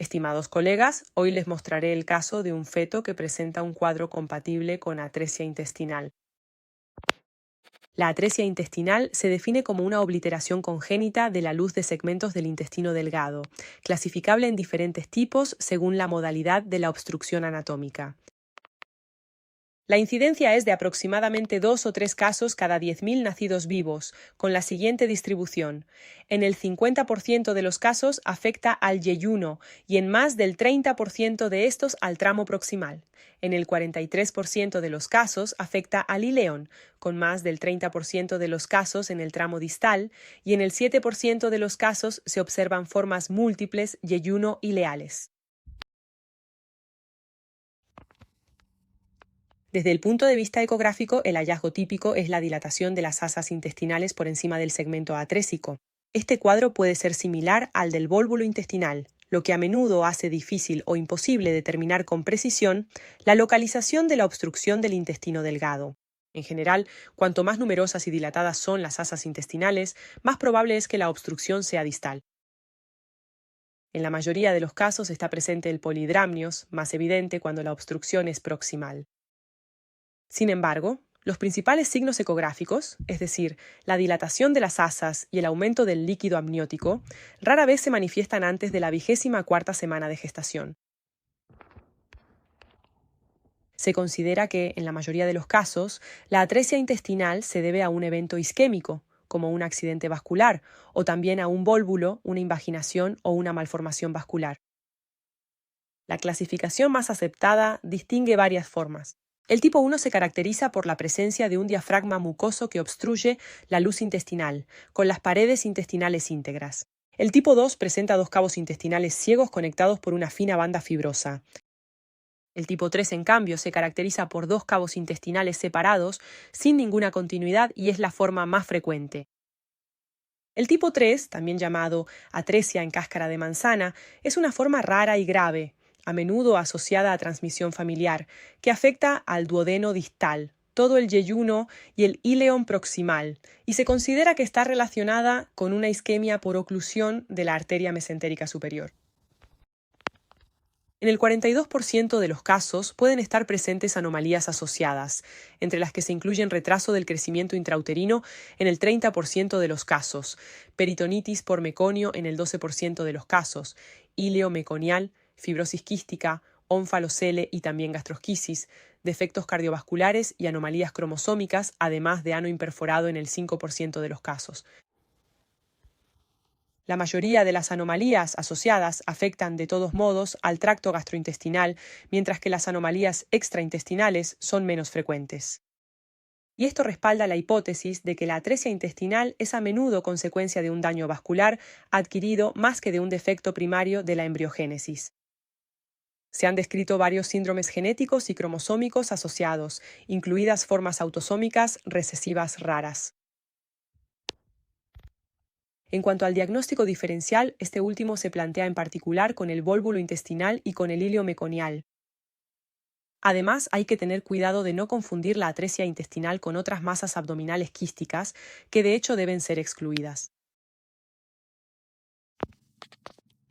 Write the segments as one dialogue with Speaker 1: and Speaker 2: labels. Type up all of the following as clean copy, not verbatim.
Speaker 1: Estimados colegas, hoy les mostraré el caso de un feto que presenta un cuadro compatible con atresia intestinal. La atresia intestinal se define como una obliteración congénita de la luz de segmentos del intestino delgado, clasificable en diferentes tipos según la modalidad de la obstrucción anatómica. La incidencia es de aproximadamente 2 o 3 casos cada 10.000 nacidos vivos, con la siguiente distribución. En el 50% de los casos afecta al yeyuno y en más del 30% de estos al tramo proximal. En el 43% de los casos afecta al ileón, con más del 30% de los casos en el tramo distal, y en el 7% de los casos se observan formas múltiples yeyuno-ileales. Desde el punto de vista ecográfico, el hallazgo típico es la dilatación de las asas intestinales por encima del segmento atrésico. Este cuadro puede ser similar al del vólvulo intestinal, lo que a menudo hace difícil o imposible determinar con precisión la localización de la obstrucción del intestino delgado. En general, cuanto más numerosas y dilatadas son las asas intestinales, más probable es que la obstrucción sea distal. En la mayoría de los casos está presente el polidramnios, más evidente cuando la obstrucción es proximal. Sin embargo, los principales signos ecográficos, es decir, la dilatación de las asas y el aumento del líquido amniótico, rara vez se manifiestan antes de la 24ª semana de gestación. Se considera que, en la mayoría de los casos, la atresia intestinal se debe a un evento isquémico, como un accidente vascular, o también a un vólvulo, una invaginación o una malformación vascular. La clasificación más aceptada distingue varias formas. El tipo 1 se caracteriza por la presencia de un diafragma mucoso que obstruye la luz intestinal, con las paredes intestinales íntegras. El tipo 2 presenta dos cabos intestinales ciegos conectados por una fina banda fibrosa. El tipo 3, en cambio, se caracteriza por dos cabos intestinales separados, sin ninguna continuidad, y es la forma más frecuente. El tipo 3, también llamado atresia en cáscara de manzana, es una forma rara y grave, a menudo asociada a transmisión familiar, que afecta al duodeno distal, todo el yeyuno y el íleon proximal, y se considera que está relacionada con una isquemia por oclusión de la arteria mesentérica superior. En el 42% de los casos pueden estar presentes anomalías asociadas, entre las que se incluyen retraso del crecimiento intrauterino en el 30% de los casos, peritonitis por meconio en el 12% de los casos, íleo meconial, fibrosis quística, ónfalocele y también gastrosquisis, defectos cardiovasculares y anomalías cromosómicas, además de ano imperforado en el 5% de los casos. La mayoría de las anomalías asociadas afectan de todos modos al tracto gastrointestinal, mientras que las anomalías extraintestinales son menos frecuentes. Y esto respalda la hipótesis de que la atresia intestinal es a menudo consecuencia de un daño vascular adquirido más que de un defecto primario de la embriogénesis. Se han descrito varios síndromes genéticos y cromosómicos asociados, incluidas formas autosómicas recesivas raras. En cuanto al diagnóstico diferencial, este último se plantea en particular con el vólvulo intestinal y con el íleo meconial. Además, hay que tener cuidado de no confundir la atresia intestinal con otras masas abdominales quísticas, que de hecho deben ser excluidas.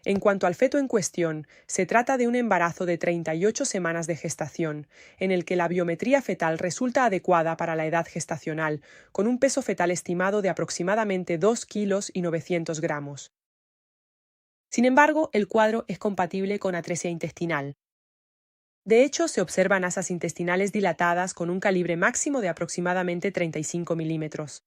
Speaker 1: En cuanto al feto en cuestión, se trata de un embarazo de 38 semanas de gestación, en el que la biometría fetal resulta adecuada para la edad gestacional, con un peso fetal estimado de aproximadamente 2 kilos y 900 gramos. Sin embargo, el cuadro es compatible con atresia intestinal. De hecho, se observan asas intestinales dilatadas con un calibre máximo de aproximadamente 35 milímetros.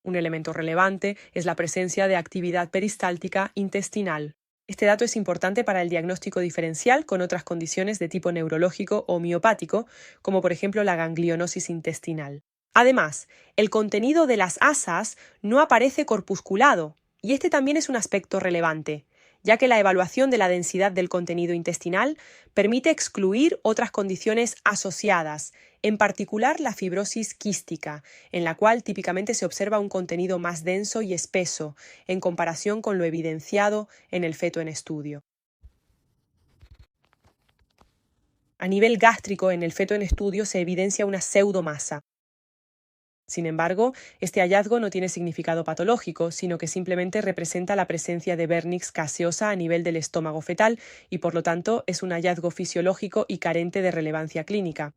Speaker 1: Un elemento relevante es la presencia de actividad peristáltica intestinal. Este dato es importante para el diagnóstico diferencial con otras condiciones de tipo neurológico o miopático, como por ejemplo la ganglionosis intestinal. Además, el contenido de las asas no aparece corpusculado, y este también es un aspecto relevante, ya que la evaluación de la densidad del contenido intestinal permite excluir otras condiciones asociadas, en particular la fibrosis quística, en la cual típicamente se observa un contenido más denso y espeso, en comparación con lo evidenciado en el feto en estudio. A nivel gástrico, en el feto en estudio se evidencia una pseudomasa. Sin embargo, este hallazgo no tiene significado patológico, sino que simplemente representa la presencia de vernix gaseosa a nivel del estómago fetal y, por lo tanto, es un hallazgo fisiológico y carente de relevancia clínica.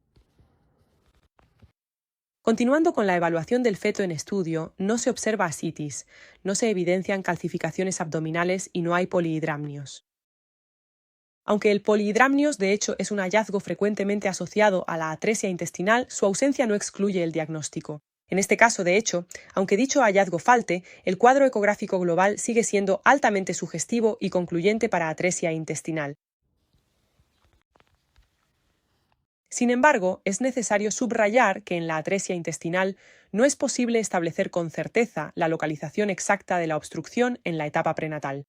Speaker 1: Continuando con la evaluación del feto en estudio, no se observa ascitis, no se evidencian calcificaciones abdominales y no hay polihidramnios. Aunque el polihidramnios, de hecho, es un hallazgo frecuentemente asociado a la atresia intestinal, su ausencia no excluye el diagnóstico. En este caso, de hecho, aunque dicho hallazgo falte, el cuadro ecográfico global sigue siendo altamente sugestivo y concluyente para atresia intestinal. Sin embargo, es necesario subrayar que en la atresia intestinal no es posible establecer con certeza la localización exacta de la obstrucción en la etapa prenatal.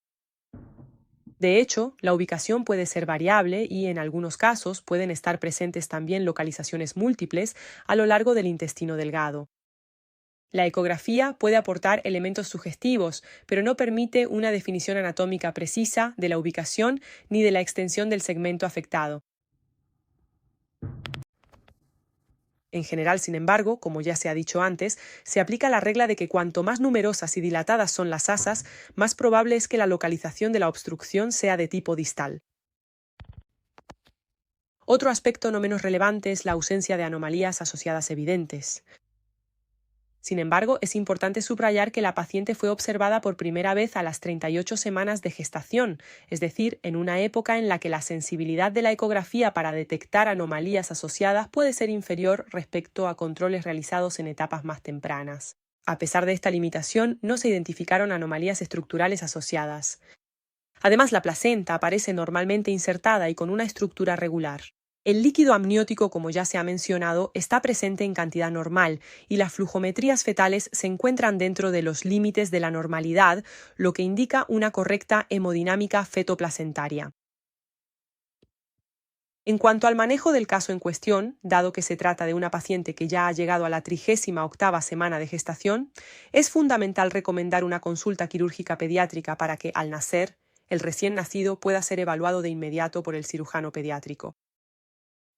Speaker 1: De hecho, la ubicación puede ser variable y, en algunos casos, pueden estar presentes también localizaciones múltiples a lo largo del intestino delgado. La ecografía puede aportar elementos sugestivos, pero no permite una definición anatómica precisa de la ubicación ni de la extensión del segmento afectado. En general, sin embargo, como ya se ha dicho antes, se aplica la regla de que cuanto más numerosas y dilatadas son las asas, más probable es que la localización de la obstrucción sea de tipo distal. Otro aspecto no menos relevante es la ausencia de anomalías asociadas evidentes. Sin embargo, es importante subrayar que la paciente fue observada por primera vez a las 38 semanas de gestación, es decir, en una época en la que la sensibilidad de la ecografía para detectar anomalías asociadas puede ser inferior respecto a controles realizados en etapas más tempranas. A pesar de esta limitación, no se identificaron anomalías estructurales asociadas. Además, la placenta aparece normalmente insertada y con una estructura regular. El líquido amniótico, como ya se ha mencionado, está presente en cantidad normal y las flujometrías fetales se encuentran dentro de los límites de la normalidad, lo que indica una correcta hemodinámica fetoplacentaria. En cuanto al manejo del caso en cuestión, dado que se trata de una paciente que ya ha llegado a la 38ª semana de gestación, es fundamental recomendar una consulta quirúrgica pediátrica para que, al nacer, el recién nacido pueda ser evaluado de inmediato por el cirujano pediátrico.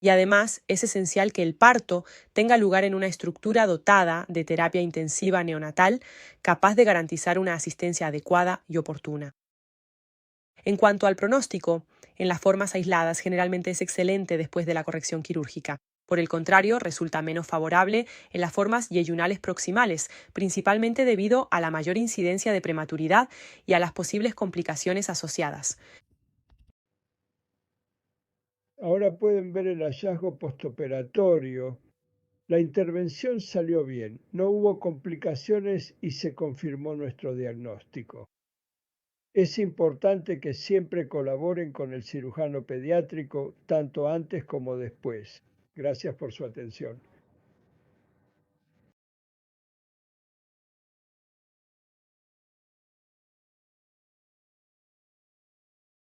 Speaker 1: Y además es esencial que el parto tenga lugar en una estructura dotada de terapia intensiva neonatal capaz de garantizar una asistencia adecuada y oportuna. En cuanto al pronóstico, en las formas aisladas generalmente es excelente después de la corrección quirúrgica. Por el contrario, resulta menos favorable en las formas yeyunales proximales, principalmente debido a la mayor incidencia de prematuridad y a las posibles complicaciones asociadas.
Speaker 2: Ahora pueden ver el hallazgo postoperatorio. La intervención salió bien, no hubo complicaciones y se confirmó nuestro diagnóstico. Es importante que siempre colaboren con el cirujano pediátrico tanto antes como después. Gracias por su atención.